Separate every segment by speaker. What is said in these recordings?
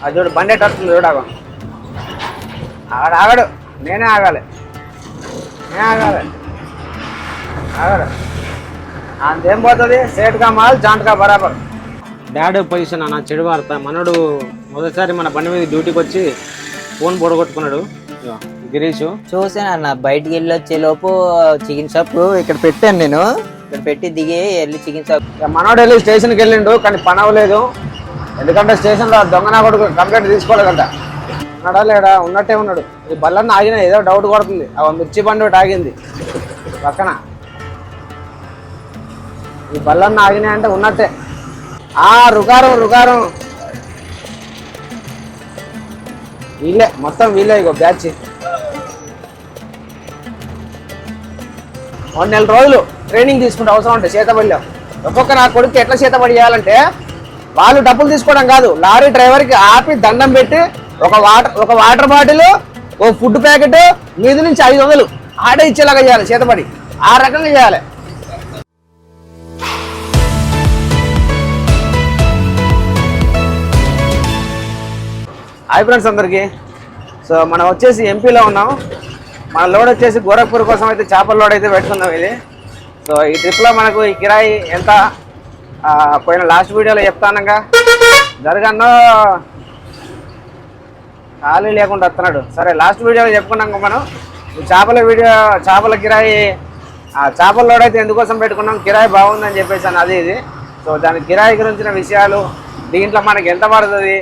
Speaker 1: అది చూడు బండి ఎట్టుంది చూడాగో. ఆగడు, నేనే ఆగాలి. ఆగడు అంతేం పోతుంది. సేట్గా మాల్ జాంట్గా బరాబర్. డాడీ పొజిషన్ అన్న చెడు వార్త. మనోడు మొదటిసారి మన బండి మీద డ్యూటీకి వచ్చి ఫోన్ పొడగొట్టుకున్నాడు. గిరీష్
Speaker 2: చూసానన్న బయటికి వెళ్ళి వచ్చే లోపు చికెన్ షాప్ ఇక్కడ పెట్టాను నేను. ఇక్కడ పెట్టి దిగి వెళ్ళి చికెన్ షాప్.
Speaker 1: మనోడు వెళ్ళి స్టేషన్కి వెళ్ళిండు కానీ పని అవ్వలేదు. ఎందుకంటే స్టేషన్లో దొంగనా కొడుకు కంప్లైంట్ తీసుకోలేదంట. ఉన్నాడా లేడా? ఉన్నట్టే ఉన్నాడు. ఈ బల్లన్న ఆగిన ఏదో డౌట్ కొడుతుంది. ఆ మిర్చి బండి ఒకటి ఆగింది పక్కన. ఈ బల్లన్న ఆగినాయి అంటే ఉన్నట్టే. రుగారం వీళ్ళే మొత్తం వీళ్ళే. ఇగో బ్యాచ్ 1 నెల రోజులు ట్రైనింగ్ తీసుకుంటే అవసరం ఉంటే చేతబడిలో. ఒక్కొక్క నా కొడుకు ఎట్లా చేతబడి చేయాలంటే వాళ్ళు డబ్బులు తీసుకోవడం కాదు, లారీ డ్రైవర్కి ఆపి దండం పెట్టి ఒక వాటర్ బాటిల్, ఓ ఫుడ్ ప్యాకెట్ మీద నుంచి 500 ఆడే ఇచ్చేలాగా చేయాలి చేతబడి. ఆ రకంగా చేయాలి. హాయ్ ఫ్రెండ్స్ అందరికీ. సో మనం వచ్చేసి ఎంపీలో ఉన్నాం. మన లోడ్ వచ్చేసి గోరఖ్పూర్ కోసం అయితే చేపల లోడ్ అయితే పెట్టుకున్నాం ఇది. సో ఈ ట్రిప్లో మనకు ఈ కిరాయి ఎంత పోయిన లాస్ట్ వీడియోలో చెప్తానగా జరగన్నో ఖాళీ లేకుండా వస్తున్నాడు. సరే లాస్ట్ వీడియోలో చెప్పుకున్నాం మనం ఈ చేపల కిరాయి చేపల లోడ్ అయితే ఎందుకోసం పెట్టుకున్నాం, కిరాయి బాగుందని చెప్పేసాను అది ఇది. సో దాని కిరాయి గురించిన విషయాలు, దీంట్లో మనకి ఎంత పడుతుంది,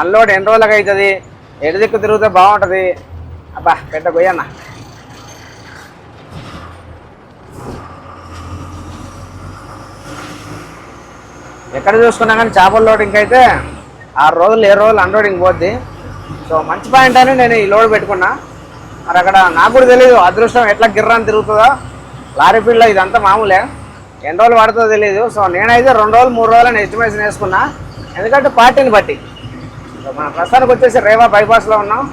Speaker 1: అన్లోడ్ ఎన్ని రోజులకు అవుతుంది, ఎటు దిక్కు తిరిగితే బాగుంటుంది. అబ్బా పెద్ద గొయ్యన్న. ఎక్కడ చూసుకున్నా కానీ చేపల లోడింగ్ అయితే 6 రోజులు 7 రోజులు అన్లోడింగ్ పోద్ది. సో మంచి పాయింట్ అని నేను ఈ లోడ్ పెట్టుకున్నా. మరి అక్కడ నాకు కూడా తెలియదు అదృష్టం ఎట్లా గిర్రాన్ని తిరుగుతుందో. లారీ ఫీల్డ్లో ఇదంతా మామూలే, ఎన్ని రోజులు పడుతుందో తెలియదు. సో నేనైతే 2 రోజులు 3 రోజులని ఎస్టిమేషన్ వేసుకున్నా, ఎందుకంటే పార్టీని బట్టి. మన ప్రస్తుతానికి వచ్చేసి రేవా బైపాస్లో ఉన్నాం.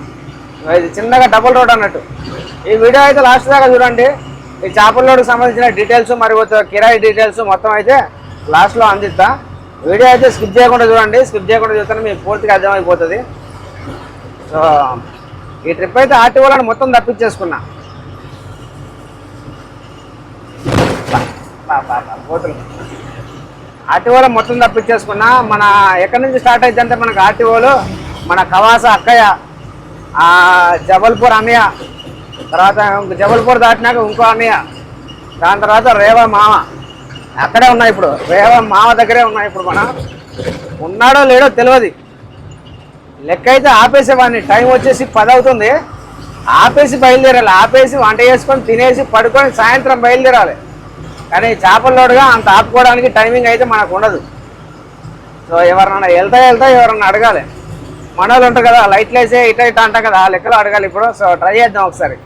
Speaker 1: ఇది చిన్నగా డబుల్ రోడ్ అన్నట్టు. ఈ వీడియో అయితే లాస్ట్ దాకా చూడండి. ఈ చేపల లోడ్కి సంబంధించిన డీటెయిల్స్ మరియు కిరాయి డీటెయిల్స్ మొత్తం అయితే లాస్ట్లో అందిస్తా. వీడియో అయితే స్కిప్ చేయకుండా చూడండి. స్కిప్ చేయకుండా చూస్తేనే మీకు పూర్తిగా అర్థమైపోతుంది. సో ఈ ట్రిప్ అయితే ఆర్టీఓలను మొత్తం తప్పించేసుకున్నా. పోతులు ఆర్టీఓలో మొత్తం తప్పించేసుకున్నా. మన ఎక్కడి నుంచి స్టార్ట్ అయితే అంటే మనకు ఆర్టీఓలు మన కవాస అక్కయ్య, జబల్పూర్ అన్నయ్య, తర్వాత జబల్పూర్ దాటినాక ఇంకో అన్నయ్య, దాని తర్వాత రేవా మామ అక్కడే ఉన్నాయి. ఇప్పుడు రేవా మామ దగ్గరే ఉన్నాయి. ఇప్పుడు మన ఉన్నాడో లేడో తెలియదు. లెక్క అయితే ఆపేసేవాడిని. టైం వచ్చేసి 10 అవుతుంది. ఆపేసి బయలుదేరాలి. ఆపేసి వంట చేసుకొని తినేసి పడుకొని సాయంత్రం బయలుదేరాలి. కానీ చేపల లోడుగా అంత ఆపుకోవడానికి టైమింగ్ అయితే మనకు ఉండదు. సో ఎవరన్నా వెళ్తా ఎవరన్నా అడగాలి. మన వాళ్ళు ఉంటారు కదా, లైట్లు వేసే ఇట అంటాం కదా, ఆ లెక్కలో అడగాలి ఇప్పుడు. సో ట్రై చేద్దాం ఒకసారి.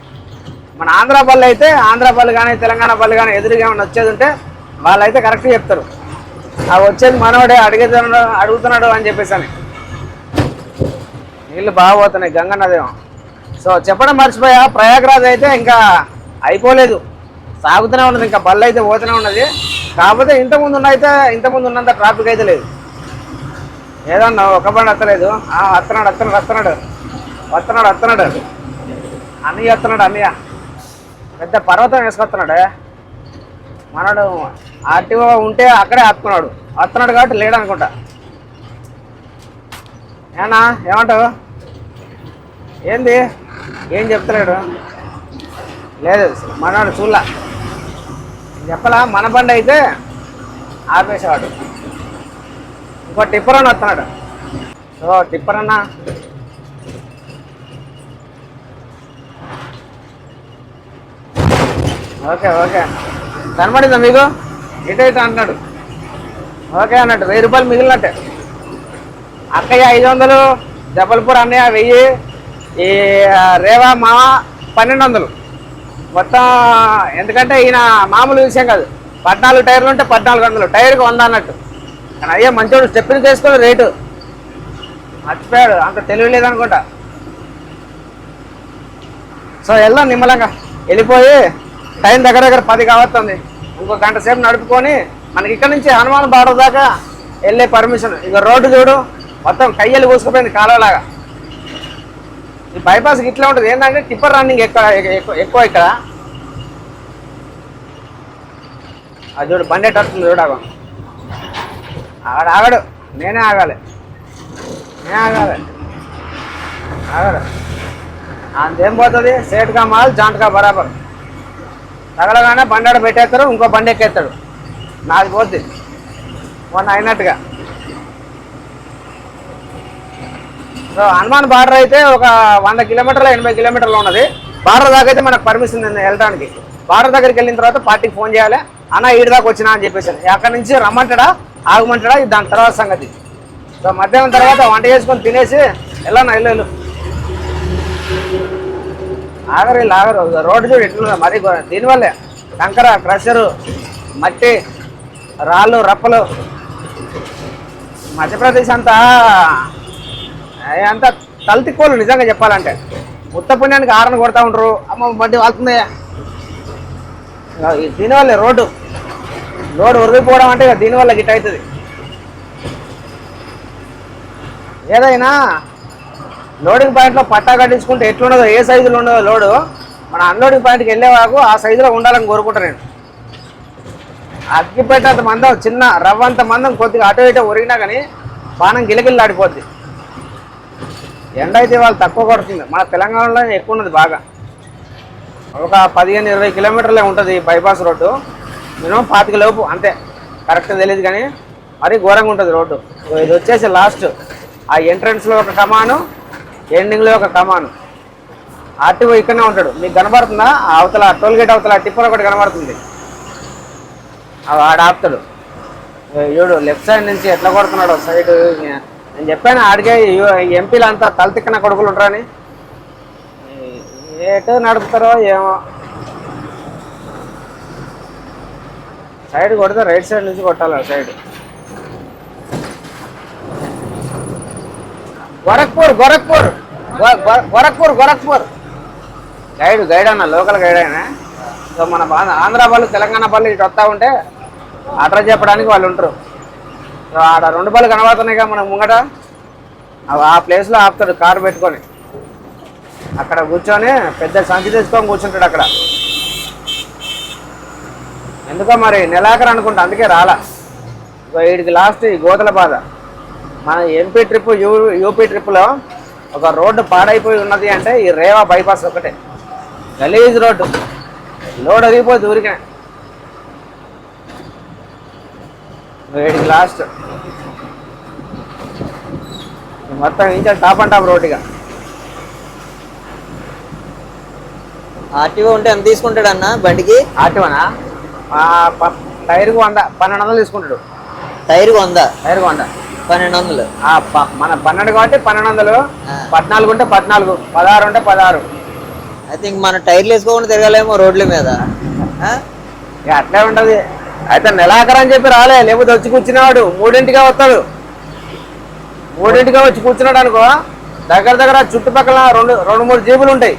Speaker 1: మన ఆంధ్ర పళ్ళు అయితే ఆంధ్ర పళ్ళు కానీ తెలంగాణ పళ్ళు కానీ ఎదురుగా ఏమైనా వచ్చేది ఉంటే వాళ్ళైతే కరెక్ట్గా చెప్తారు. ఆ వచ్చేది మనోడే అడుగుతున్నాడు అని చెప్పేసి అని. నీళ్ళు బాగా పోతున్నాయి గంగా నదేమో. సో చెప్పడం మర్చిపోయా, ప్రయాగ్రాజ్ అయితే ఇంకా అయిపోలేదు, సాగుతూనే ఉన్నది. ఇంకా బళ్ళు అయితే పోతూనే ఉన్నది. కాకపోతే ఇంతకుముందు ఉన్నంత ట్రాఫిక్ అయితే లేదు. ఏదన్నా ఒక బండి వస్తలేదు. వస్తున్నాడు అన్నయ్య పెద్ద పర్వతం వేసుకొస్తున్నాడు. మనడు ఆర్టీఓ ఉంటే అక్కడే వస్తున్నాడు కాబట్టి లేడు అనుకుంటా. ఏనా ఏమంటావు? ఏంది ఏం చెప్తలేడు? లేదు మనవాడు చూడలా చెప్పలా. మన బండి అయితే ఆపేసేవాడు. ఇంకో టిప్పర్ అన్న వస్తున్నాడు. సో టిప్పర్ అన్న ఓకే కనబడిందా మీకు? ఇటు అంటున్నాడు. ఓకే అన్నట్టు 1000 రూపాయలు మిగిలినట్టే. అక్కయ్య 500, జబల్పూర్ అన్నయ్య 1000, ఈ రేవా మామ 1200 మొత్తం. ఎందుకంటే ఈయన మామూలు విషయం కాదు, 14 టైర్లు ఉంటే 1400, టైర్కి 100 అన్నట్టు. కానీ అయ్యా మంచోడు స్టెప్ని తీసుకొని రేటు మర్చిపోయాడు, అంత తెలివి లేదనుకుంటా. సో వెళ్దాం నిమ్మలంగా. వెళ్ళిపోయి టైం దగ్గర 10 కావస్తుంది. ఇంకో గంట సేపు నడుపుకొని మనకి ఇక్కడ నుంచి హనుమాన్ బార్డర్ దాకా వెళ్ళే పర్మిషన్. ఇక రోడ్డు చూడు, మొత్తం కయ్యలు కూసుకుపోయింది కాలువలాగా. ఈ బైపాస్కి ఇట్లా ఉంటుంది ఏంటంటే టిప్పర్ రన్నింగ్ ఎక్కువ ఇక్కడ. అది చూడు బండి ఎట్టుంది చూడగా. ఆగడు, నేనే ఆగాలి ఆగడు. అంతేం పోతుంది, సేట్గా మాల్ జాంట్గా బరాబర్. తగలగానే బండి ఆడ పెట్టేస్తారు, ఇంకో బండి ఎక్కేస్తాడు. నాది పోద్ది మొన్న అయినట్టుగా. సో హనుమాన్ బార్డర్ అయితే ఒక 100 కిలోమీటర్లు 80 కిలోమీటర్లు ఉన్నది. బార్డర్ దాకా అయితే మనకు పర్మిషన్ ఉంది వెళ్ళడానికి. బార్డర్ దగ్గరికి వెళ్ళిన తర్వాత పార్టీకి ఫోన్ చేయాలి, అన్న ఈడి దాకా వచ్చినా అని చెప్పేసి. అక్కడి నుంచి రమ్మంటాడా ఆగమంటాడా ఇది దాని తర్వాత సంగతి. సో మధ్యాహ్నం తర్వాత వంట చేసుకొని తినేసి వెళ్ళన్నా వెళ్ళు. ఆగరు రోడ్డు చూడు ఎట్లున్నా మరీ దీనివల్లే కంకర క్రషరు మట్టి రాళ్ళు రప్పలు. మధ్యప్రదేశ్ అంతా తలతిక్కోలు నిజంగా చెప్పాలంటే. ఉత్త పుణ్యానికి ఆరని కొడతా ఉంటారు, అమ్మ బండి వాళ్తుంది. దీనివల్లే రోడ్డు ఉరిగిపోవడం అంటే ఇక దీనివల్ల గిట్ అవుతుంది. ఏదైనా లోడింగ్ పాయింట్లో పట్టా కట్టించుకుంటే ఎట్లుండదో, ఏ సైజులో ఉండదో లోడు, మన అన్లోడింగ్ పాయింట్కి వెళ్ళేవాకు ఆ సైజులో ఉండాలని కోరుకుంటాను నేను. అగ్గిపెట్టేంత మందం, చిన్న రవ్వంత మందం కొద్దిగా అటు ఇటు ఒరిగినా కానీ బాణం గిలగిల్లాడిపోద్ది. ఎండ అయితే వాళ్ళు తక్కువ కొడుతుంది, మన తెలంగాణలో ఎక్కువ ఉన్నది బాగా. ఒక 15-20 కిలోమీటర్లే ఉంటుంది బైపాస్ రోడ్డు. మినిమం 25 లోపు అంతే, కరెక్ట్ తెలియదు కానీ మరీ ఘోరంగా ఉంటుంది రోడ్డు. ఇది వచ్చేసి లాస్ట్ ఆ ఎంట్రన్స్లో ఒక కమాను, ఎండింగ్లో ఒక కమాను. ఆర్టీఓ ఇక్కడనే ఉంటాడు, మీకు కనబడుతుందా? అవతల టోల్ గేట్ అవతల టిప్పర్ ఒకటి కనబడుతుంది, ఆడ ఆపుతాడు. చూడు లెఫ్ట్ సైడ్ నుంచి ఎట్లా కొడుతున్నాడు సైడ్. నేను చెప్పాను ఆడికే ఎంపీలు అంతా తలతిక్కన కొడుకులు ఉంటారని. ఎటు నడుపుతారో ఏమో. సైడ్ కొడితే రైట్ సైడ్ నుంచి కొట్టాలి. సైడ్ గోరఖ్పూర్ గైడ్ అన్న, లోకల్ గైడ్ అయినా. సో మన ఆంధ్ర వాళ్ళు తెలంగాణ వాళ్ళు ఇటు వస్తూ ఉంటే అడ్రస్ చెప్పడానికి వాళ్ళు ఉంటారు. సో ఆడ 2 బళ్ళు కనబడుతున్నాయిగా మనకు ముంగట, ఆ ప్లేస్లో ఆపుతాడు కారు పెట్టుకొని. అక్కడ కూర్చొని పెద్ద సంచి తెచ్చుకొని కూర్చుంటాడు అక్కడ. ఎందుకో మరి నెలాఖరు అనుకుంటా, అందుకే రాలా. వీడికి లాస్ట్ ఈ గోతల బాధ. మన ఎంపీ ట్రిప్ యూపీ ట్రిప్లో ఒక రోడ్డు పాడైపోయి ఉన్నది అంటే ఈ రేవా బైపాస్ ఒకటే. గలీజ్ రోడ్డు, లోడ్ అరిగిపోతుంది ఊరికే. వీడికి లాస్ట్ మొత్తం ఇంకా టాప్ అండ్ టాప్ రోడ్డుగా.
Speaker 2: ఆర్టీఓ ఉంటే ఎంత తీసుకుంటాడు అన్న బండికి?
Speaker 1: ఆర్టీఓనా? టైర్కు 100, 1200 తీసుకుంటాడు.
Speaker 2: టైర్కు 100,
Speaker 1: 1200. మన 12 కాబట్టి 1200, 14 ఉంటే 14, 16 ఉంటే 16.
Speaker 2: ఐ థింక్ మన టైర్లు వేసుకోకుండా తిరగాలేమో రోడ్ల మీద.
Speaker 1: ఇక అట్లే ఉంటుంది. అయితే నెలాఖరు అని చెప్పి రాలే, లేకపోతే వచ్చి కూర్చునేవాడు 3ంటికే వస్తాడు. 3ంటికే వచ్చి కూర్చున్నాడు అనుకో, దగ్గర చుట్టుపక్కల 2-3 జీబులు ఉంటాయి.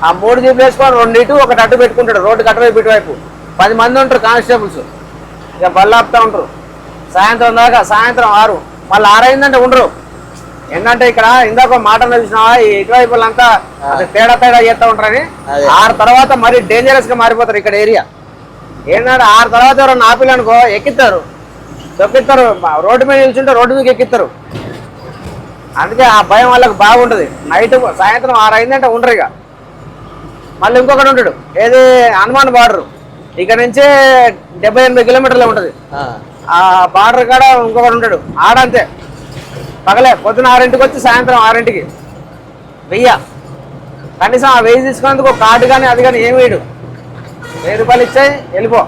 Speaker 1: ఆ 3 జీబులు వేసుకొని 2 ఇటు 1 అడ్డు పెట్టుకుంటాడు. రోడ్డు కట్టవైపు ఇటువైపు 10 మంది ఉంటారు కానిస్టేబుల్స్. ఇక బళ్ళు ఆపుతూ ఉంటారు సాయంత్రం దాకా. సాయంత్రం 6, మళ్ళీ 6 అయిందంటే ఉండరు. ఏంటంటే ఇక్కడ ఇందాక మాట చూసినావా, ఈ ఇటువైపులంతా తేడా చేస్తూ ఉంటారని. 6 తర్వాత మరీ డేంజరస్గా మారిపోతారు ఇక్కడ ఏరియా. ఏంటంటే 6 తర్వాత ఎవరన్నా ఆపిల్ అనుకో ఎక్కిస్తారు, తొక్కిస్తారు. రోడ్డు మీద నిల్చుంటే రోడ్డు మీద ఎక్కిస్తారు. అందుకే ఆ భయం వాళ్ళకి బాగుంటుంది. నైట్ సాయంత్రం 6 అయిందంటే ఉండరు. ఇక మళ్ళీ ఇంకొకటి ఉంటాడు, ఏది హనుమాన్ బార్డర్. ఇక్కడ నుంచే 70-80 కిలోమీటర్లే ఉంటుంది. ఆ బార్డర్ కాడ ఇంకొకటి ఉంటాడు, ఆడంతే పగలే. పొద్దున 6ంటికి వచ్చి సాయంత్రం 6ంటికి 1000. కనీసం ఆ 1000 తీసుకున్నందుకు ఒక కార్డు కానీ అది కానీ ఏమి వేయడు. 1000 రూపాయలు ఇచ్చాయి వెళ్ళిపో.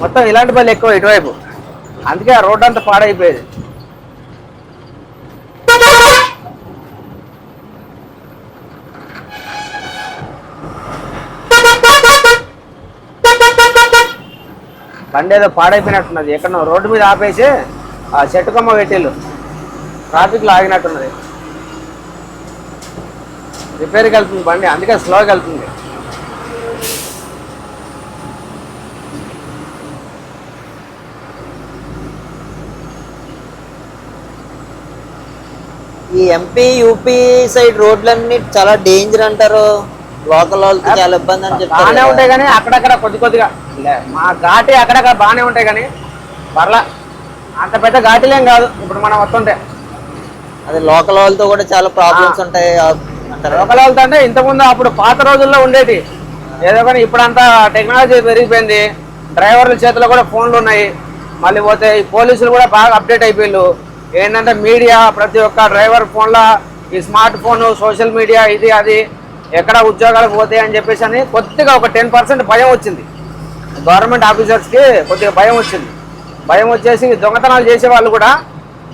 Speaker 1: మొత్తం ఇలాంటి బళ్ళు ఎక్కువ ఇటువైపు, అందుకే ఆ రోడ్డు అంతా పాడైపోయేది. బండి ఏదో పాడైపోయినట్టున్నది. ఎక్కడో రోడ్డు మీద ఆపేసి ఆ చెట్టు కొమ్మ పెట్టిళ్ళు, ట్రాఫిక్లో ఆగినట్టున్నది. రిపేర్కి వెళ్తుంది బండి, అందుకే స్లోగా వెళ్తుంది.
Speaker 2: ఈ ఎంపీ యూపీ సైడ్ రోడ్లన్నీ చాలా డేంజర్ అంటారు, లోకల్ వాళ్ళతో చాలా ఇబ్బంది అని చెప్తారు.
Speaker 1: బాగానే ఉంటాయి కానీ అక్కడక్కడ కొద్దిగా మా ఘాటి అక్కడక్కడ బాగానే ఉంటాయి కానీ పర్లా అంత పెద్ద ఘాటీలేం కాదు ఇప్పుడు మనం వస్తుంటే.
Speaker 2: అది లోకల్ వాళ్ళతో కూడా చాలా ప్రాబ్లమ్స్ ఉంటాయి అంటారు.
Speaker 1: లోకల్ వాళ్ళతో అంటే ఇంతకుముందు అప్పుడు పాత రోజుల్లో ఉండేది ఏదో, కానీ ఇప్పుడంతా టెక్నాలజీ పెరిగిపోయింది, డ్రైవర్ల చేతిలో కూడా ఫోన్లు ఉన్నాయి. మళ్ళీ పోతే ఈ పోలీసులు కూడా బాగా అప్డేట్ అయిపోయారు. ఏంటంటే మీడియా ప్రతి ఒక్క డ్రైవర్ ఫోన్లో ఈ స్మార్ట్ ఫోన్, సోషల్ మీడియా, ఇది అది ఎక్కడ ఉద్యోగాలకు పోతాయి అని చెప్పేసి అని కొద్దిగా ఒక 10% భయం వచ్చింది. గవర్నమెంట్ ఆఫీసర్స్కి కొద్దిగా భయం వచ్చింది. భయం వచ్చేసి దొంగతనాలు చేసే వాళ్ళు కూడా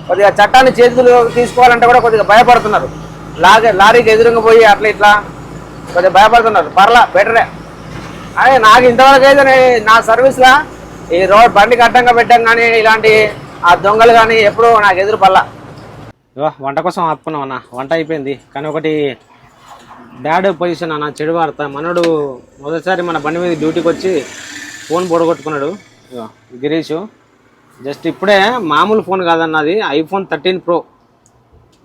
Speaker 1: కొద్దిగా చట్టాన్ని చేతులు తీసుకోవాలంటే కూడా కొద్దిగా భయపడుతున్నారు. లారీకి ఎదురుగా పోయి అట్లా ఇట్లా కొద్దిగా భయపడుతున్నారు. పర్లా బెటరే. అదే నాకు ఇంతవరకు అయితే నా సర్వీస్లో ఈ రోడ్ బండికి అడ్డంగా పెట్టాం కానీ ఇలాంటి ఆ దొంగలు కానీ ఎప్పుడూ నాకు ఎదురు పల్లా. వంట కోసం ఆపుకున్నాం అన్న, వంట అయిపోయింది. కానీ ఒకటి బ్యాడ్ పొజిషన్ అన్న, చెడు వార్త. మనోడు మొదటిసారి మన బండి మీద డ్యూటీకి వచ్చి ఫోన్ పొడగొట్టుకున్నాడు గిరీష్. జస్ట్ ఇప్పుడే మామూలు ఫోన్ కాదన్నది, ఐఫోన్ 13 Pro.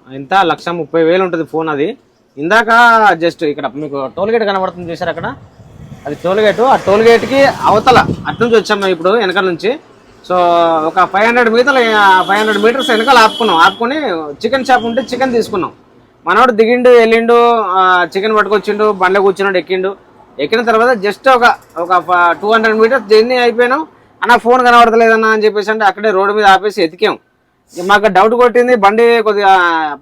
Speaker 1: ఇంత 1,30,000 ఉంటుంది ఫోన్ అది. ఇందాక జస్ట్ ఇక్కడ మీకు టోల్గేట్ కనబడుతుంది చూసారు అక్కడ, అది టోల్గేట్. ఆ టోల్గేట్కి అవతల అట్నుంచి వచ్చాం మేము ఇప్పుడు వెనకాల నుంచి. సో ఒక 500 మీటర్స్ వెనకాల ఆపుకుని చికెన్ షాప్ ఉంటే చికెన్ తీసుకున్నాం. మనోడు దిగిండు, వెళ్ళిండు, చికెన్ పట్టుకొచ్చిండు, బండ్లో కూర్చున్నాడు, ఎక్కిన తర్వాత జస్ట్ ఒక 200 మీటర్స్ జర్నీ అయిపోయాను. అన్న ఫోన్ కనబడతలేదన్నా అని చెప్పేసి అంటే అక్కడే రోడ్డు మీద ఆపేసి ఎతికాం. మాకు డౌట్ కొట్టింది, బండి కొద్దిగా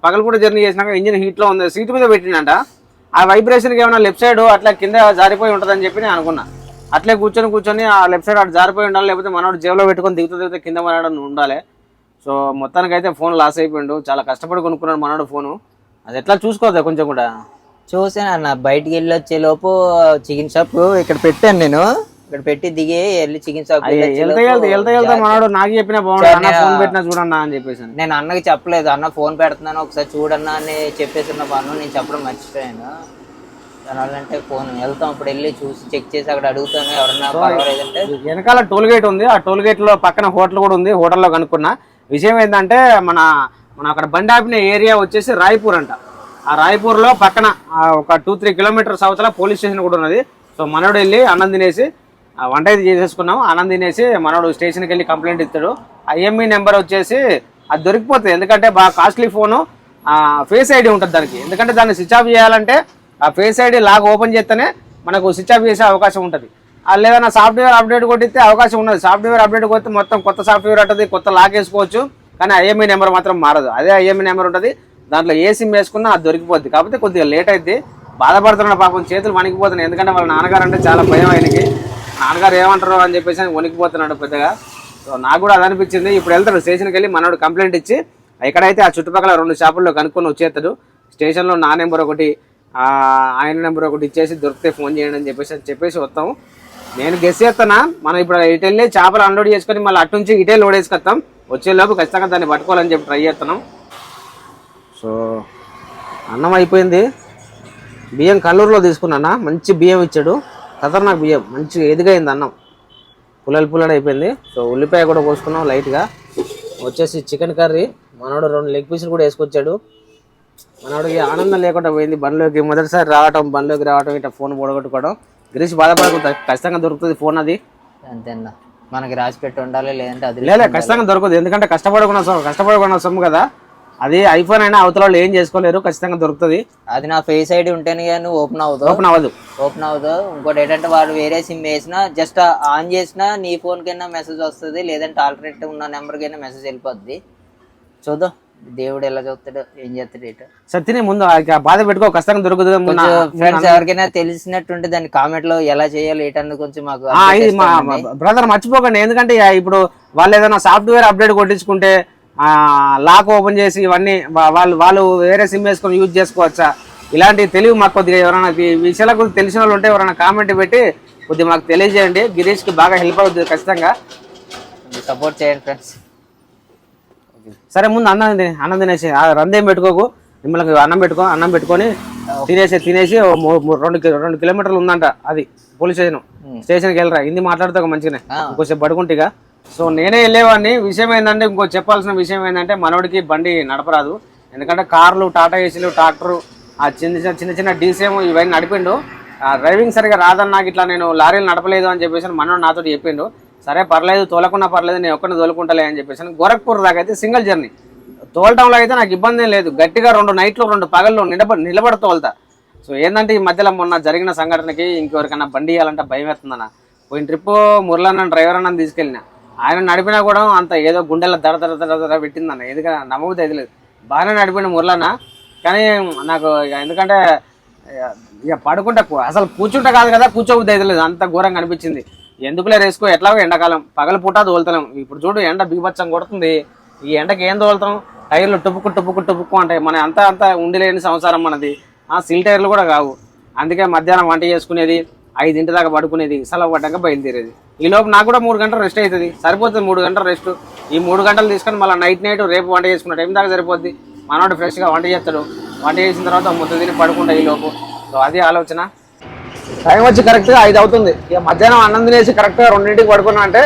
Speaker 1: పగలపూట జర్నీ చేసినాక ఇంజిన్ హీట్లో ఉంది, సీట్ మీద పెట్టిందంట. ఆ వైబ్రేషన్కి ఏమైనా లెఫ్ట్ సైడ్ అట్లా కింద జారిపోయి ఉంటుందని చెప్పి నేను అనుకున్నా. అట్లే కూర్చొని ఆ లెఫ్ట్ సైడ్ అటు జారిపోయి ఉండాలి, లేకపోతే మనోడు జేబులో పెట్టుకొని దిగుతూ కింద పడడం ఉండాలి. సో మొత్తానికైతే ఫోన్ లాస్ అయిపోయిండు. చాలా కష్టపడి కొనుక్కున్నాడు మనోడు ఫోను. అది ఎట్లా చూసుకోవద్దా కొంచెం కూడా.
Speaker 2: చూసాను అన్న, బయటికి వెళ్ళి వచ్చే లోపు చికెన్ షాప్ ఇక్కడ పెట్టాను నేను, ఇక్కడ పెట్టి దిగి వెళ్ళి చికెన్ షాప్
Speaker 1: వెళ్తా మనోడు నాకు చెప్పినా బాగుంటుంది, ఫోన్ పెట్టినా చూడన్నా అని చెప్పేసి.
Speaker 2: నేను అన్నకి చెప్పలేదు, అన్న ఫోన్ పెడుతున్నాను ఒకసారి చూడన్నా అని చెప్పేసి పన్ను నేను చెప్పడం మర్చిపోయాను. దానివల్ల అంటే ఫోన్ వెళ్తాం, ఇప్పుడు వెళ్ళి చూసి చెక్ చేసి అక్కడ అడుగుతాను ఎవరన్నా పర్వాలేదంటే.
Speaker 1: వెనకాల టోల్ గేట్ ఉంది, ఆ టోల్ గేట్ లో పక్కన హోటల్ కూడా ఉంది. హోటల్లో కనుక్కున్నా విషయం ఏంటంటే మన అక్కడ బండి ఆపిన ఏరియా వచ్చేసి రాయ్పూర్ అంట. ఆ రాయ్పూర్లో పక్కన ఒక 2-3 కిలోమీటర్స్ అవతల పోలీస్ స్టేషన్ కూడా ఉన్నది. సో మనోడు వెళ్ళి అన్నం తినేసి వంట అయితే చేసేసుకున్నాం. అన్నం తినేసి మనోడు స్టేషన్కి వెళ్ళి కంప్లైంట్ ఇస్తాడు. ఐఎంఈ నెంబర్ వచ్చేసి అది దొరికిపోతుంది, ఎందుకంటే బాగా కాస్ట్లీ ఫోను. ఫేస్ ఐడి ఉంటుంది దానికి, ఎందుకంటే దాన్ని స్విచ్ ఆఫ్ చేయాలంటే ఆ ఫేస్ ఐడి లాగ్ ఓపెన్ చేస్తేనే మనకు స్విచ్ ఆఫ్ చేసే అవకాశం ఉంటుంది. లేదన్నా సాఫ్ట్వేర్ అప్డేట్ కొట్టిస్తే అవకాశం ఉన్నది. సాఫ్ట్వేర్ అప్డేట్ కొడితే మొత్తం కొత్త సాఫ్ట్వేర్ ఉంటుంది, కొత్త లాక్ వేసుకోవచ్చు. కానీ ఐఎంఈ నెంబర్ మాత్రం మారదు, అదే ఐఎంఈ నెంబర్ ఉంటుంది. దాంట్లో ఏ సిమ్ వేసుకున్నా అది దొరికిపోద్ది. కాకపోతే కొద్దిగా లేట్ అయితే బాధపడుతున్నాడు పాపం, చేతులు వణికిపోతున్నాయి. ఎందుకంటే వాళ్ళ నాన్నగారు అంటే చాలా భయం ఆయనకి. నాన్నగారు ఏమంటారు అని చెప్పేసి వణికిపోతున్నాడు పెద్దగా. సో నాకు కూడా అది అనిపించింది. ఇప్పుడు వెళ్తాడు స్టేషన్కి వెళ్ళి మనోడు కంప్లైంట్ ఇచ్చి ఎక్కడైతే ఆ చుట్టుపక్కల 2 షాపుల్లో కనుక్కొని వచ్చేస్తాడు. స్టేషన్లో నా నెంబర్ ఒకటి, ఆయన నెంబర్ ఒకటి ఇచ్చేసి దొరికితే ఫోన్ చేయండి అని చెప్పేసి వస్తాము. నేను గెస్ చేస్తానా, మనం ఇప్పుడు ఇటు వెళ్ళి చేపలు అన్లోడ్ చేసుకొని మళ్ళీ అటు నుంచి ఇటే లోడ్ వేసుకొస్తాం. వచ్చేలోపు ఖచ్చితంగా దాన్ని పట్టుకోవాలని చెప్పి ట్రై చేస్తున్నాం. సో అన్నం అయిపోయింది. బియ్యం కల్లూరులో తీసుకున్నా, మంచి బియ్యం ఇచ్చాడు, ఖతర్నాక్ బియ్యం, మంచి ఎదిగైంది అన్నం, పుల్లలు అయిపోయింది. సో ఉల్లిపాయ కూడా కోసుకున్నాం లైట్గా. వచ్చేసి చికెన్ కర్రీ, మనోడు 2 లెగ్ పీసులు కూడా వేసుకొచ్చాడు. మనోడికి ఆనందం లేకుండా పోయింది మొదటిసారి బండిలోకి రావడం ఇట్లా ఫోన్ పొడగొట్టుకోవడం. గిరీష్ బాధపడకుండా ఖచ్చితంగా దొరుకుతుంది ఫోన్, అది
Speaker 2: అంతేనా మనకి రాసి పెట్టి ఉండాలి, లేదంటే అది
Speaker 1: లేదు ఖచ్చితంగా దొరకదు. ఎందుకంటే కష్టపడుకున్న సొమ్ము కదా అది. ఐఫోన్ అయినా అవతల వాళ్ళు ఏం చేసుకోలేరు, ఖచ్చితంగా దొరుకుతుంది.
Speaker 2: అది నా ఫేస్ ఐడి ఉంటేనే కానీ ఓపెన్ అవ్వదు. ఇంకోటి ఏంటంటే వాడు వేరే సిమ్ వేసినా జస్ట్ ఆన్ చేసినా నీ ఫోన్ కైనా మెసేజ్ వస్తుంది, లేదంటే ఆల్టర్నేటివ్ ఉన్న నెంబర్కైనా మెసేజ్ వెళ్ళిపోద్ది. చూద్దాం దేవుడు ఎలా చూస్తాడు, ఏం చేస్తాడు.
Speaker 1: సత్యనే ముందు బాధ పెట్టుకో, ఖచ్చితంగా దొరుకుతుంది.
Speaker 2: ఫ్రెండ్స్ ఎవరికైనా తెలిసినట్టుంటే దాన్ని కామెంట్ లో ఎలా చేయాలి ఏంటన్నది కొంచెం మాకు
Speaker 1: బ్రదర్ మర్చిపోకండి. ఎందుకంటే ఇప్పుడు వాళ్ళు ఏదైనా సాఫ్ట్వేర్ అప్డేట్ కొట్టించుకుంటే లాక్ ఓపెన్ చేసి ఇవన్నీ వాళ్ళు వేరే సిమ్ వేసుకొని యూజ్ చేసుకోవచ్చా, ఇలాంటి తెలివి మాకు కొద్దిగా ఎవరైనా ఈ విషయాల గురించి తెలిసిన వాళ్ళు ఉంటే ఎవరైనా కామెంట్ పెట్టి కొద్దిగా మాకు తెలియజేయండి. గిరీష్కి బాగా హెల్ప్ అవుతుంది, ఖచ్చితంగా
Speaker 2: సపోర్ట్ చేయండి ఫ్రెండ్స్.
Speaker 1: సరే ముందు అన్నం తినేసి రందేం పెట్టుకోకు, మిమ్మల్ని అన్నం పెట్టుకొని తినేసి 2 కిలోమీటర్లు ఉందంట అది పోలీస్ స్టేషన్కి వెళ్ళరా. హిందీ మాట్లాడుతూ మంచిగానే కొంచెం పడుకుంటేగా. సో నేనే వెళ్ళేవాడిని. విషయం ఏంటంటే ఇంకో చెప్పాల్సిన విషయం ఏంటంటే మనోడికి బండి నడపరాదు. ఎందుకంటే కార్లు, టాటా ఏసీలు, ట్రాక్టరు, ఆ చిన్న చిన్న డీసీఎం ఇవన్నీ నడిపిండు. డ్రైవింగ్ సరిగా రాదని నాకు ఇట్లా నేను లారీలు నడపలేదు అని చెప్పేసి మనోడు నాతో చెప్పిండు. సరే పర్లేదు, తోలకున్నా పర్లేదు, నేను ఒక్కరిని తోలుకుంటలే అని చెప్పేసి. గోరఖ్పూర్ దాకా అయితే సింగిల్ జర్నీ, తోలటంలో అయితే నాకు ఇబ్బంది ఏం లేదు. గట్టిగా 2 నైట్లు 2 పగళ్ళు నిలబడి తోలుతా. సో ఏంటంటే ఈ మధ్యలో మొన్న జరిగిన సంఘటనకి ఇంకెవరికన్నా బండి ఇవ్వాలంటే భయం వేస్తుందన్న. పోయిన ట్రిప్ మురళన్న డ్రైవర్ అన్న తీసుకెళ్ళిన, ఆయన నడిపినా కూడా అంత ఏదో గుండెల దడ పెట్టిందన్న. ఎందుకంటే నమ్మబుద్ధి అయితే లేదు. బాగానే నడిపిన మురళన్న, కానీ నాకు ఎందుకంటే ఇక పడుకుంటా, అసలు కూర్చుంటా కాదు కదా, కూర్చోబుద్ధి అయితే లేదు. అంత ఘోరంగా అనిపించింది. ఎందుకులే రేసుకో, ఎట్లాగో ఎండాకాలం పగల పూట తోలుతున్నాం. ఇప్పుడు చూడు ఎండ బీభత్సం కొడుతుంది. ఈ ఎండకి ఏం తోలుతాం, టైర్లు టుపుక్కు అంటాయి. మన అంతా ఉండిలేని సంసారం మనది. సిల్ టైర్లు కూడా కావు. అందుకే మధ్యాహ్నం వంట చేసుకునేది, 5 దాకా పడుకునేది, సెలవు పడ్డాక బయలుదేరేది. ఈ లోపు నాకు కూడా 3 గంటలు రెస్ట్ అవుతుంది, సరిపోతుంది 3 గంటలు రెస్ట్. ఈ 3 గంటలు తీసుకొని మళ్ళీ నైట్ రేపు వంట చేసుకున్న టైం దాకా సరిపోద్ది. మనోడు ఫ్రెష్గా వంట చేస్తాడు. వంట చేసిన తర్వాత ముద్ద తిని పడుకుంటా ఈ లోపు. సో అది ఆలోచన. టైం వచ్చి కరెక్ట్గా 5 అవుతుంది. ఇక మధ్యాహ్నం అన్నం తినేసి కరెక్ట్గా 2ంటికి పడుకున్నా అంటే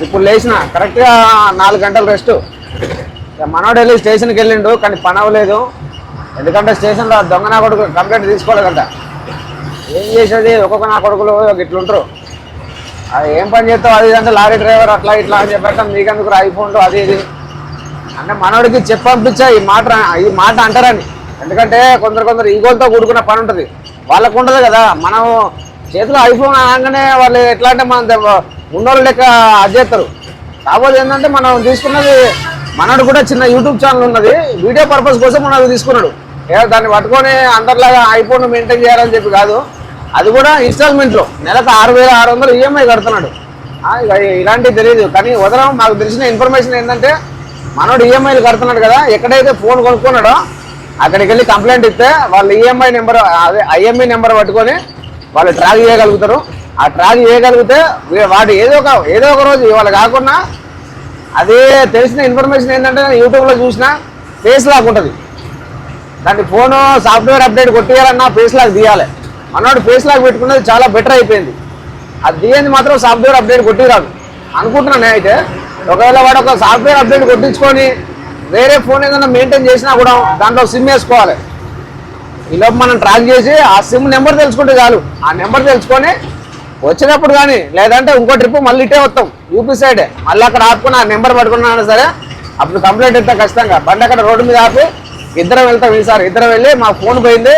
Speaker 1: ఇప్పుడు లేచిన కరెక్ట్గా 4 గంటలు రెస్ట్. ఇక మనోడు వెళ్ళి స్టేషన్కి వెళ్ళిండు, కానీ పని అవ్వలేదు. ఎందుకంటే స్టేషన్లో దొంగ నా కొడుకు కంప్లైంట్ తీసుకోలేదంట. ఏం చేసేది, ఒక్కొక్క నా కొడుకులు ఇట్లుంటారు. అది ఏం పని చేస్తావు అది అంటే లారీ డ్రైవర్ అట్లా ఇట్లా అని చెప్పాక మీకెందుకు ఐఫోన్లు అది ఇది అంటే మనోడికి చెప్పంపించా ఈ మాట అంటారని. ఎందుకంటే కొందరు ఈగోలతో కూడుకున్న పని ఉంటుంది, వాళ్ళకు ఉండదు కదా. మనం చేతిలో ఐఫోన్ అనగానే వాళ్ళు ఎట్లా అంటే మన ఉన్నోళ్ళు లెక్క అది చేస్తారు. కాకపోతే ఏంటంటే మనం తీసుకున్నది, మనోడు కూడా చిన్న యూట్యూబ్ ఛానల్ ఉన్నది, వీడియో పర్పస్ కోసం మనకు తీసుకున్నాడు. దాన్ని పట్టుకొని అందరిలాగా ఐఫోన్ మెయింటైన్ చేయాలని చెప్పి కాదు, అది కూడా ఇన్స్టాల్మెంట్లో నెలకు 6,600 ఈఎంఐ కడుతున్నాడు. ఇలాంటివి తెలియదు, కానీ ఉదయం మాకు తెలిసిన ఇన్ఫర్మేషన్ ఏంటంటే మనోడు ఈఎంఐలు కడుతున్నాడు కదా, ఎక్కడైతే ఫోన్ కొనుక్కున్నాడో అక్కడికి వెళ్ళి కంప్లైంట్ ఇస్తే వాళ్ళు ఈఎంఐ నెంబర్, అదే ఐఎంఐ నెంబర్ పట్టుకొని వాళ్ళు ట్రాక్ చేయగలుగుతారు. ఆ ట్రాక్ చేయగలిగితే వాడు ఏదో ఒక రోజు ఇవాళ కాకుండా, అదే తెలిసిన ఇన్ఫర్మేషన్ ఏంటంటే యూట్యూబ్లో చూసినా ఫేస్ లాక్ ఉంటుంది, దాన్ని ఫోను సాఫ్ట్వేర్ అప్డేట్ కొట్టేయాలన్నా ఫేస్ లాక్ తీయాలి. మనోడు ఫేస్ లాక్ పెట్టుకున్నది చాలా బెటర్ అయిపోయింది. అది తీయంది మాత్రం సాఫ్ట్వేర్ అప్డేట్ కొట్టిరాదు అనుకుంటున్నాను నేను. అయితే ఒకవేళ వాడు ఒక సాఫ్ట్వేర్ అప్డేట్ కొట్టించుకొని వేరే ఫోన్ ఏదైనా మెయింటైన్ చేసినా కూడా దాంట్లో సిమ్ వేసుకోవాలి. ఈలోపు మనం ట్రాక్ చేసి ఆ సిమ్ నెంబర్ తెలుసుకుంటే చాలు. ఆ నెంబర్ తెలుసుకొని వచ్చినప్పుడు కానీ, లేదంటే ఇంకో ట్రిప్ మళ్ళీ ఇటే వస్తాం యూపీ సైడే, మళ్ళీ అక్కడ ఆపుకుని ఆ నెంబర్ పట్టుకున్నా సరే అప్పుడు కంప్లైంట్ ఇస్తాం ఖచ్చితంగా. బండి అక్కడ రోడ్డు మీద ఆపి ఇద్దరం వెళ్తాం. ఈసారి ఇద్దరం వెళ్ళి మా ఫోన్ పోయింది,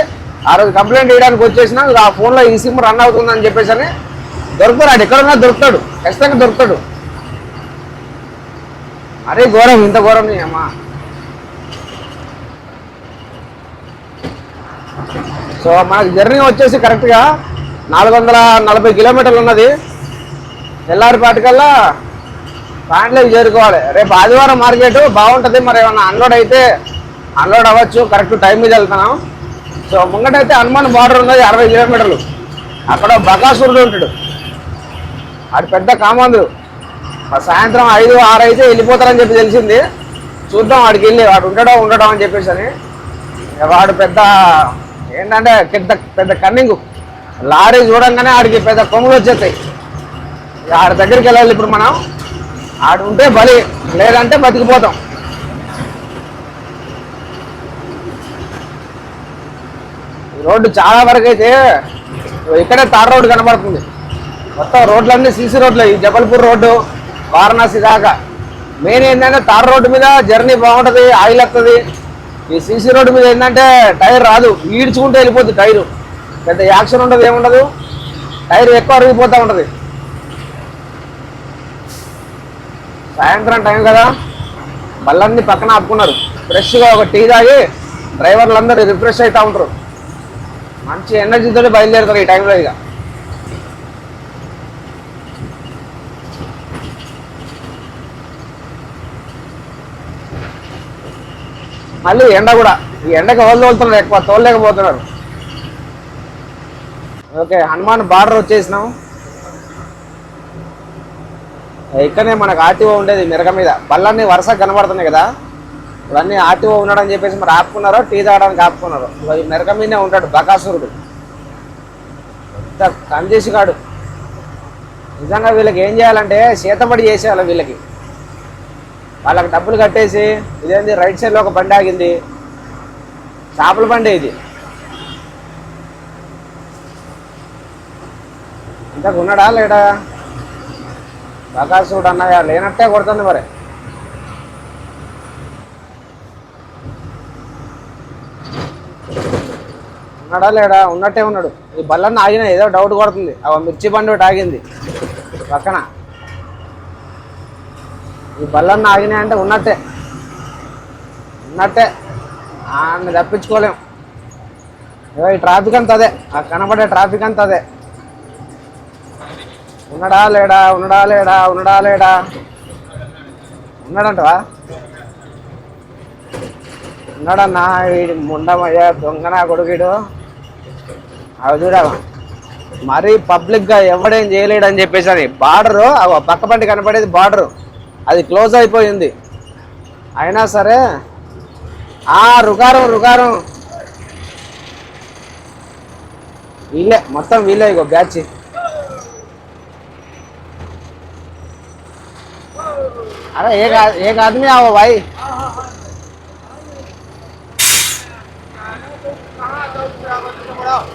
Speaker 1: ఆ రోజు కంప్లైంట్ చేయడానికి వచ్చేసినా ఆ ఫోన్లో ఈ సిమ్ రన్ అవుతుందని చెప్పేసి అని దొరుకుతాడు. ఎక్కడున్నా దొరుకుతాడు, ఖచ్చితంగా దొరుకుతాడు. అరే ఘోరం, ఇంత ఘోరం అమ్మా. సో మనకు జర్నీ వచ్చేసి కరెక్ట్గా 440 కిలోమీటర్లు ఉన్నది. తెల్లారిపాటికల్లా ప్యాంట్లోకి చేరుకోవాలి. రేపు ఆదివారం మార్కెట్ బాగుంటుంది, మరి ఏమన్నా అన్లోడ్ అయితే అన్లోడ్ అవ్వచ్చు. కరెక్ట్ టైం మీద వెళ్తున్నాం. సో ముంగటైతే హనుమాన్ బార్డర్ ఉన్నది 60 కిలోమీటర్లు. అక్కడ బకాసురుడు ఉంటాడు, ఆడు పెద్ద కామందు. సాయంత్రం 5, 6 అయితే వెళ్ళిపోతారని చెప్పి తెలిసింది. చూద్దాం వాడికి వెళ్ళి, వాడు ఉండడం అని చెప్పేసి అని. వాడు పెద్ద ఏంటంటే పెద్ద కన్నింగు. లారీ చూడంగానే ఆడికి పెద్ద కొమ్ములు వచ్చేస్తాయి. ఆడి దగ్గరికి వెళ్ళాలి ఇప్పుడు మనం. ఆడు ఉంటే బలి, లేదంటే బతికిపోతాం. ఈ రోడ్డు చాలా వరకు అయితే ఇక్కడే తార్ రోడ్డు కనబడుతుంది. మొత్తం రోడ్లన్నీ సీసీ రోడ్లు. ఈ జబల్పూర్ రోడ్డు వారణాసి దాకా మెయిన్ ఏంటంటే తార్ రోడ్డు మీద జర్నీ బాగుంటుంది, ఆయిల్ వస్తుంది. ఈ సీసీ రోడ్డు మీద ఏంటంటే టైర్ రాదు, ఈడ్చుకుంటూ వెళ్ళిపోతుంది టైరు. పెద్ద యాక్షన్ ఉండదు, ఏముండదు, టైర్ ఎక్కువ అరిగిపోతూ ఉంటుంది. సాయంత్రం టైం కదా, బళ్ళన్నీ పక్కన ఆపుకున్నారు. ఫ్రెష్గా ఒక టీ తాగి డ్రైవర్లు అందరూ రిఫ్రెష్ అవుతూ ఉంటారు. మంచి ఎనర్జీతో బయలుదేరుతారు ఈ టైంలో. ఇక మళ్ళీ ఎండ కూడా, ఈ ఎండకి తోలుతున్నారు, ఎక్కువ తోలలేకపోతున్నారు. ఓకే, హనుమాన్ బార్డర్ వచ్చేసినాం. ఇక్కడనే మనకు ఆర్టీఓ ఉండేది మెరక మీద. బళ్ళన్నీ వరుస కనబడుతున్నాయి కదా, ఇవన్నీ ఆర్టీఓ ఉన్నాడని చెప్పేసి మరి ఆపుకున్నారో టీ తాగడానికి ఆపుకున్నారు. ఈ మెరక మీదనే ఉంటాడు బకాసురుడు, పెద్ద కంజేసిగాడు. నిజంగా వీళ్ళకి ఏం చేయాలంటే చేతబడి చేసేయాలి వీళ్ళకి. వాళ్ళకి డబ్బులు కట్టేసి, ఇదేంది రైట్ సైడ్లో ఒక బండి ఆగింది, చేపల బండి ఇది. ఇంకా ఉన్నాడా లేడా? బకాసుడు అన్నయ్య లేనట్టే కొడుతుంది మరి. ఉన్నాడా లేడా? ఉన్నట్టే ఉన్నాడు. ఈ బల్లన్న ఆగిన ఏదో డౌట్ కొడుతుంది. ఆ మిర్చి బండి ఒకటి ఆగింది పక్కన. ఈ బల్లన్న ఆగినాయి అంటే ఉన్నట్టే అన్ని తప్పించుకోలేం. ఈ ట్రాఫిక్ అంతా అదే, ఆ కనబడే ట్రాఫిక్ అంతా అదే. ఉన్నాడా లేడా? ఉన్నాడంటవా? ఉన్నాడన్నా. వీడి ముండమయ్యా దొంగనా కొడుకుడు. అవి చూడవా మరీ పబ్లిక్గా ఎవడేం చేయలేడని చెప్పేసి అని బార్డరు పక్క పంటి కనపడేది బార్డరు అది క్లోజ్ అయిపోయింది. అయినా సరే రుకారం వీళ్ళే మొత్తం వీళ్ళే. ఇగో బ్యాచ్. अरे एक आदमी आओ भाई।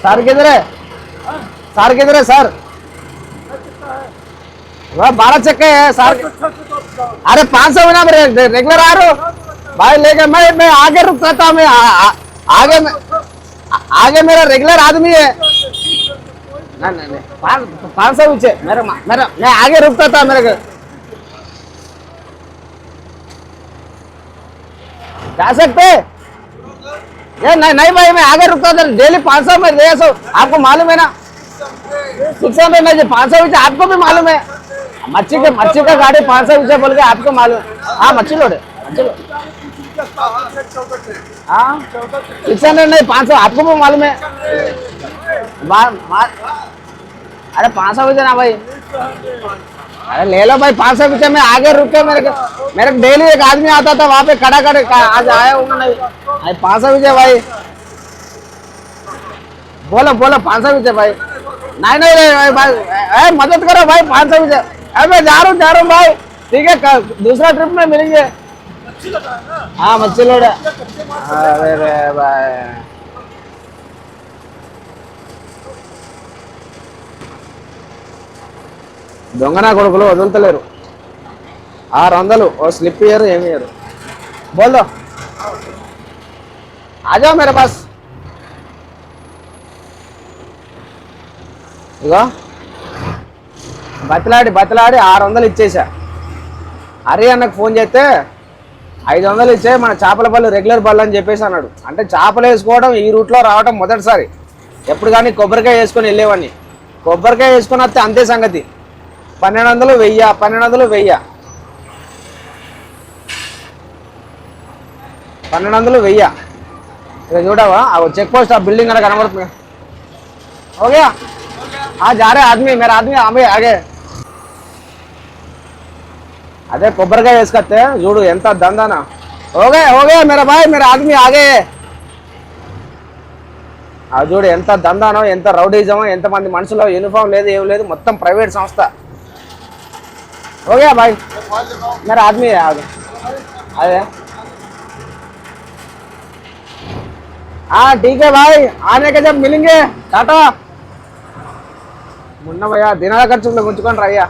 Speaker 1: सर किधर है? सर वह 12 चक्के है सर। अरे 500 बिना रेगुलर आ रहे हो भाई लेके। मैं आगे रुकता था। मैं आगे मेरा रेगुलर आदमी है। नहीं 500 पीछे मेरा मैं आगे रुकता था। मेरे जा सकते ये नहीं भाई मैं आगे रुकता था डेली 500 में दे सो आपको मालूम है ना। 600 नहीं 500 पीछे आपको भी मालूम है। मच्छी का गाड़ी 500 पीछे बोल के आपको मालूम है। हाँ मच्छी लोड हाँ 600 नहीं 500 आपको भी मालूम है। अरे 500 पीछे ना भाई। अरे ले लो भाई 500 पीछे। मैं आगे रुक के मेरे डेली एक आदमी आता था वहाँ पे खड़ा आज आया हूँ नहीं। 500 पीछे भाई। बोलो 500 पीछे भाई। नहीं भाई मदद करो भाई 500 पीछे। अरे मैं जा रहा हूँ भाई। ठीक है दूसरा ट्रिप में मिलेंगे। हाँ मच्छी लोड है। अरे भाई దొంగనా కొడుకులు వదులుతలేరు. 600 ఓ స్లిప్ ఇయ్యరు ఏమి ఇయ్యరు. బోల్ దో ఆ జాओ मेरे पास। ఇగో బతిలాడి 600 ఇచ్చేసా. హరి అన్నకు ఫోన్ చేస్తే 500 ఇచ్చే మన చేపల బళ్ళు రెగ్యులర్ బళ్ళు అని చెప్పేసి అన్నాడు. అంటే చేపలు వేసుకోవడం ఈ రూట్లో రావడం మొదటిసారి. ఎప్పుడు కానీ కొబ్బరికాయ వేసుకొని వెళ్ళేవాడిని. కొబ్బరికాయ వేసుకొని వస్తే అంతే సంగతి. 1200 1000 ఇక చూడవా చెక్ పోస్ట్ ఆ బిల్డింగ్ అలా కనబడుతుంది. हो गया हाँ जा रहे आदमी मेरा आदमी हमें आगे అదే కొబ్బరికాయ వేసుకొస్తే చూడు ఎంత దందానా. हो गया मेरा भाई मेरा आदमी आगे. అది చూడు ఎంత దందానో ఎంత రౌడీజమో. ఎంతమంది మనుషులు యూనిఫామ్ లేదు ఏం లేదు మొత్తం ప్రైవేట్ సంస్థ. हो गया भाई मेरा आदमी है आगे अरे हाँ ठीक है भाई आने के जब मिलेंगे टाटा। మొన్న భయ్యా దినాల ఖర్చులు గుంచుకొని రయ్యా.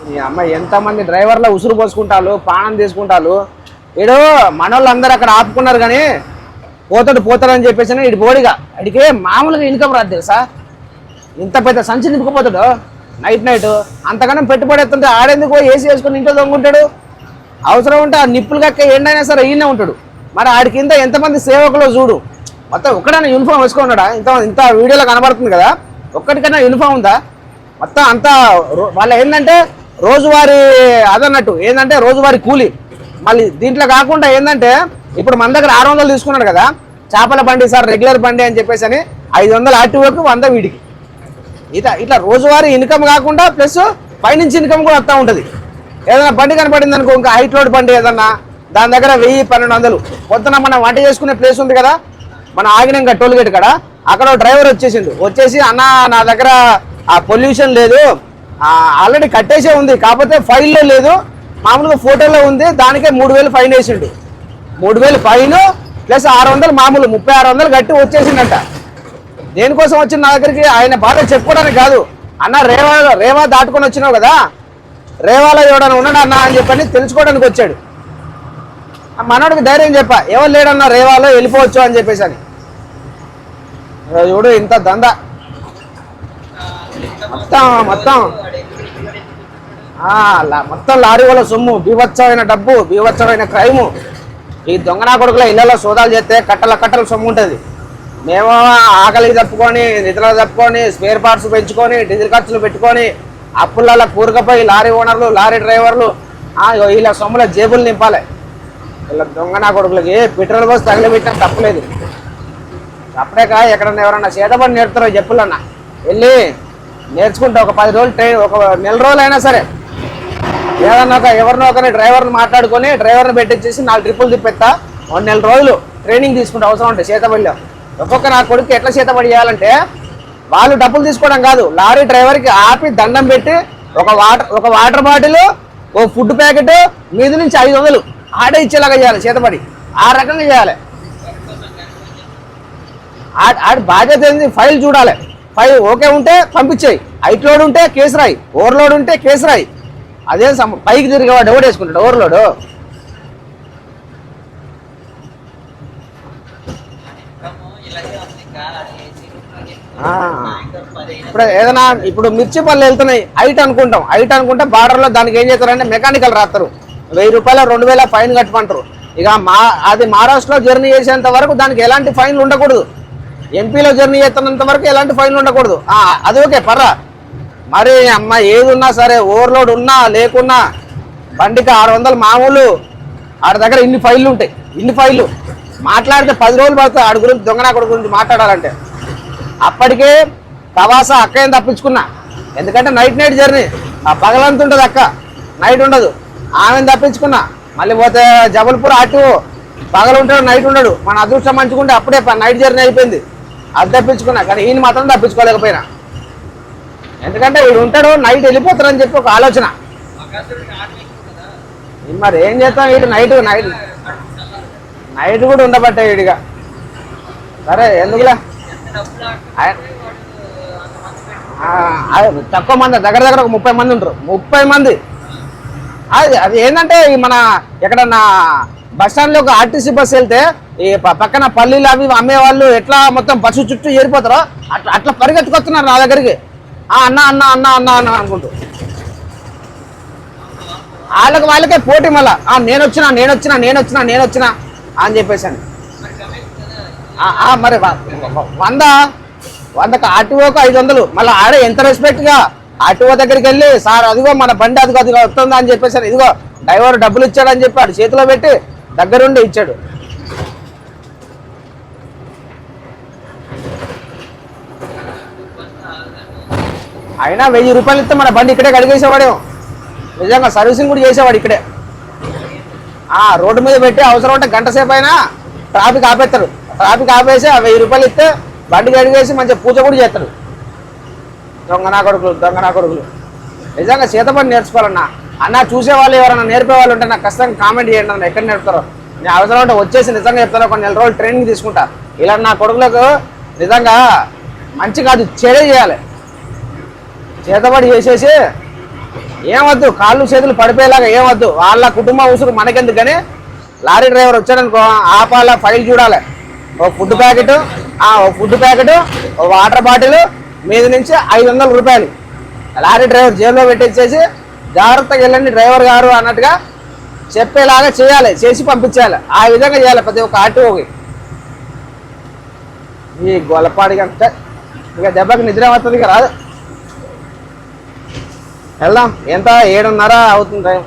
Speaker 1: ఈ అమ్మాయి ఎంతమంది డ్రైవర్ల ఉసురు పోసుకుంటారు పానం తీసుకుంటారు. వీడు మనోళ్ళందరూ అక్కడ ఆపుకున్నారు కానీ పోతాడని చెప్పేసి ఇటు బోడిగా అడిగే మామూలుగా ఇన్కమ్ రాదు తెలుసా. ఇంత పెద్ద సంచి నింపుకుపోతాడు నైట్ అంతకన్నా పెట్టుబడి ఎత్తుంటే ఆడేందుకు ఏసీ వేసుకుని ఇంట్లో దొంగుంటాడు. అవసరం ఉంటే ఆ నిప్పులు కక్క ఏండైనా సరే ఈయనే ఉంటాడు. మరి ఆడి కింద ఎంతమంది సేవకులు చూడు. మొత్తం ఒక్కడైనా యూనిఫామ్ వేసుకున్నాడా? ఇంత వీడియోలో కనబడుతుంది కదా. ఒక్కడికైనా యూనిఫామ్ ఉందా? మొత్తం అంతా వాళ్ళ ఏంటంటే రోజువారీ అదన్నట్టు ఏంటంటే రోజువారీ కూలి. మళ్ళీ దీంట్లో కాకుండా ఏంటంటే ఇప్పుడు మన దగ్గర 600 తీసుకున్నాడు కదా చేపల బండి సార్ రెగ్యులర్ బండి అని చెప్పేసి అని 500 ఆర్టీఓకి 100 వీడికి. ఇట్లా రోజువారీ ఇన్కమ్ కాకుండా ప్లస్ పైనుంచి ఇన్కమ్ కూడా వస్తూ ఉంటుంది. ఏదైనా బండి కనపడింది అనుకో ఇంకా హైట్ లోడ్ బండి ఏదన్నా దాని దగ్గర 1000-1200. పొద్దున మనం వంట చేసుకునే ప్లేస్ ఉంది కదా మనం ఆగినాక టోల్ గేట్ కాడ అక్కడ డ్రైవర్ వచ్చేసి అన్న నా దగ్గర ఆ పొల్యూషన్ లేదు ఆల్రెడీ కట్టేసే ఉంది కాకపోతే ఫైల్లో లేదు మామూలుగా ఫోటోలో ఉంది దానికే 3000 ఫైన్ వేసిండు. 3000 ఫైన్ ప్లస్ 600 మామూలు 3600 కట్టి వచ్చేసిందంట. దేనికోసం వచ్చిన నా దగ్గరికి? ఆయన బాధ చెప్పుకోవడానికి కాదు. అన్న రేవా దాటుకొని వచ్చినావు కదా, రేవాలో ఎవడన్నా ఉన్నాడు అన్న అని చెప్పని తెలుసుకోవడానికి వచ్చాడు. మనోడికి ధైర్యం చెప్పా, ఎవరు లేడన్నా రేవాలో వెళ్ళిపోవచ్చు అని చెప్పేసి అని. చూడు ఇంత దందా మొత్తం లారీ వాళ్ళ సొమ్ము, బీభత్సమైన డబ్బు, బీభత్సమైన క్రైము. ఈ దొంగనా కొడుకుల ఇళ్లలో సోదాలు చేస్తే కట్టల సొమ్ము ఉంటుంది. మేము ఆకలికి తప్పుకొని, నిద్రలు తప్పుకొని, స్పేర్ పార్ట్స్ పెంచుకొని, డీజిల్ ఖర్చులు పెట్టుకొని, అప్పులలో కూరకపోయి లారీ ఓనర్లు, లారీ డ్రైవర్లు వీళ్ళ సొమ్ముల జేబులు నింపాలి. వీళ్ళ దొంగనా కొడుకులకి పెట్రోల్ పోసి తగిలిపెట్టినా తప్పలేదు. అప్పుడేక ఎక్కడన్నా ఎవరన్నా చేతబడి నేర్పుతారో చెప్పులన్నా వెళ్ళి నేర్చుకుంటే ఒక 10 రోజులు ట్రైన్, ఒక నెల రోజులు అయినా సరే ఏదన్నా ఎవరినో ఒకరిని డ్రైవర్ని మాట్లాడుకొని డ్రైవర్ని పెట్టించేసి 4 ట్రిప్పులు తిప్పెత్తా. 1 నెల రోజులు ట్రైనింగ్ తీసుకుంటే అవసరం ఉంటుంది చేతబడిలో. ఒక్కొక్క నా కొడుకు ఎట్లా చేతబడి చేయాలంటే, వాళ్ళు డబ్బులు తీసుకోవడం కాదు, లారీ డ్రైవర్కి ఆపి దండం పెట్టి ఒక వాటర్ బాటిల్, ఓ ఫుడ్ ప్యాకెట్ మీద నుంచి 500 ఆడే ఇచ్చేలాగా చేయాలి చేతబడి. ఆ రకంగా చేయాలి. ఆడి బాధ్యత ఏంది? ఫైల్ చూడాలి. ఫైల్ ఓకే ఉంటే పంపించేయి. హైట్ లోడ్ ఉంటే కేసు రాయి, ఓవర్లోడ్ ఉంటే కేసు రాయి. అదే పైకి తిరిగేవాడు ఎవడు వేసుకుంటాడు ఓవర్లోడు? ఇప్పుడు ఏదైనా ఇప్పుడు మిర్చి పళ్ళు వెళ్తున్నాయి, హైట్ అనుకుంటే బార్డర్లో దానికి ఏం చేస్తారంటే మెకానికల్ రాస్తారు. 1000 రూపాయలు 2000 ఫైన్ కట్టమంటారు. ఇక అది మహారాష్ట్రలో జర్నీ చేసేంత వరకు దానికి ఎలాంటి ఫైన్లు ఉండకూడదు. ఎంపీలో జర్నీ చేస్తున్నంత వరకు ఎలాంటి ఫైన్లు ఉండకూడదు. అది ఓకే పర్రా. మరి అమ్మ ఏది ఉన్నా సరే, ఓవర్లోడ్ ఉన్నా లేకున్నా బండికి 600 మామూలు. ఆడ దగ్గర ఇన్ని ఫైళ్ళు ఉంటాయి. ఇన్ని ఫైళ్ళు మాట్లాడితే 10 రోజులు పడుతుంది ఆడి గురించి, దొంగనా కొడుకు గురించి మాట్లాడాలంటే. అప్పటికే కవాసా అక్కని తప్పించుకున్నా. ఎందుకంటే నైట్ జర్నీ, పగలంత ఉంటుంది అక్క, నైట్ ఉండదు. ఆమెను తప్పించుకున్నా. మళ్ళీ పోతే జబల్పూర్ అటు పగలు ఉంటాడు, నైట్ ఉండడు. మన అదృష్టం మంచుకుంటే అప్పుడే నైట్ జర్నీ అయిపోయింది. అది తప్పించుకున్నా. కానీ ఈయన మాత్రం తప్పించుకోలేకపోయినా. ఎందుకంటే వీడు ఉంటాడు, నైట్ వెళ్ళిపోతారని చెప్పి ఒక ఆలోచన. మరి ఏం చేస్తాం, వీడు నైట్ కూడా ఉండబట్టే వీడిగా. సరే ఎందుకులే, తక్కువ మంది, దగ్గర ఒక 30 మంది ఉంటారు. 30 మంది. అది ఏంటంటే మన ఎక్కడన్నా బస్ స్టాండ్లో ఒక ఆర్టీసీ బస్సు వెళ్తే ఈ పక్కన పల్లీలు అవి అమ్మే వాళ్ళు ఎట్లా మొత్తం బస్సు చుట్టూ ఏరిపోతారో అట్లా పరిగెత్తుకొస్తున్నారు నా దగ్గరికి. అన్న అన్న అన్న అన్న అన్న అనుకుంటూ వాళ్ళకే పోటీ. మళ్ళా నేను వచ్చినా అని చెప్పేసాను. మరి 100కి ఆర్టీఓకి 500. మళ్ళీ ఆడే ఎంత రెస్పెక్ట్గా ఆర్టీఓ దగ్గరికి వెళ్ళి, సార్ అదిగో మన బండి అదిగో వస్తుందా అని చెప్పేసాను. ఇదిగో డ్రైవర్ డబ్బులు ఇచ్చాడని చెప్పి ఆడు చేతిలో పెట్టి దగ్గరుండి ఇచ్చాడు. అయినా 1000 రూపాయలు ఇస్తే మన బండి ఇక్కడే కడిగేసేవాడేమో. నిజంగా సర్వీసింగ్ కూడా చేసేవాడు ఇక్కడే. రోడ్డు మీద పెట్టి అవసరం ఉంటే గంట సేపు అయినా ట్రాఫిక్ ఆపేస్తాడు. ట్రాఫిక్ ఆపేసి 1000 రూపాయలు ఇస్తే బండి కడిగేసి మంచిగా పూజ కూడా చేస్తాడు. దొంగనా కొడుకులు నిజంగా చేతపడి నేర్చుకోవాలన్నా. అన్న చూసేవాళ్ళు ఎవరన్నా నేర్పే వాళ్ళు ఉంటే నాకు ఖచ్చితంగా కామెంట్ చేయండి అన్న, ఎక్కడ నేర్పుతారో. నేను అవసరం ఉంటే వచ్చేసి నిజంగా చెప్తాను, కొన్ని నెల రోజులు ట్రైనింగ్ తీసుకుంటా. ఇలా నా కొడుకులకు నిజంగా మంచి కాదు, చెడే చేయాలి. చేతబడి చేసేసి ఏమొద్దు, కాళ్ళు చేతులు పడిపోయేలాగా ఏమొద్దు. వాళ్ళ కుటుంబ ఉసురు మనకెందుకు. కానీ లారీ డ్రైవర్ వచ్చాడనుకో, ఆపాల ఫైల్ చూడాలి. ఓ ఫుడ్ ప్యాకెట్, ఓ వాటర్ బాటిల్ మీద నుంచి 500 రూపాయలు లారీ డ్రైవర్ జేబులో పెట్టించేసి జాగ్రత్తగా వెళ్ళండి డ్రైవర్ గారు అన్నట్టుగా చెప్పేలాగా చేయాలి, చేసి పంపించాలి. ఆ విధంగా చేయాలి ప్రతి ఒక్క ఆర్టీఓకి. ఈ గొల్లపాడికి అంటే ఇక దెబ్బకి నిద్ర వస్తుంది, ఇక రాదు. వెళ్దాం. ఎంత 7:30 అవుతుంది టైం.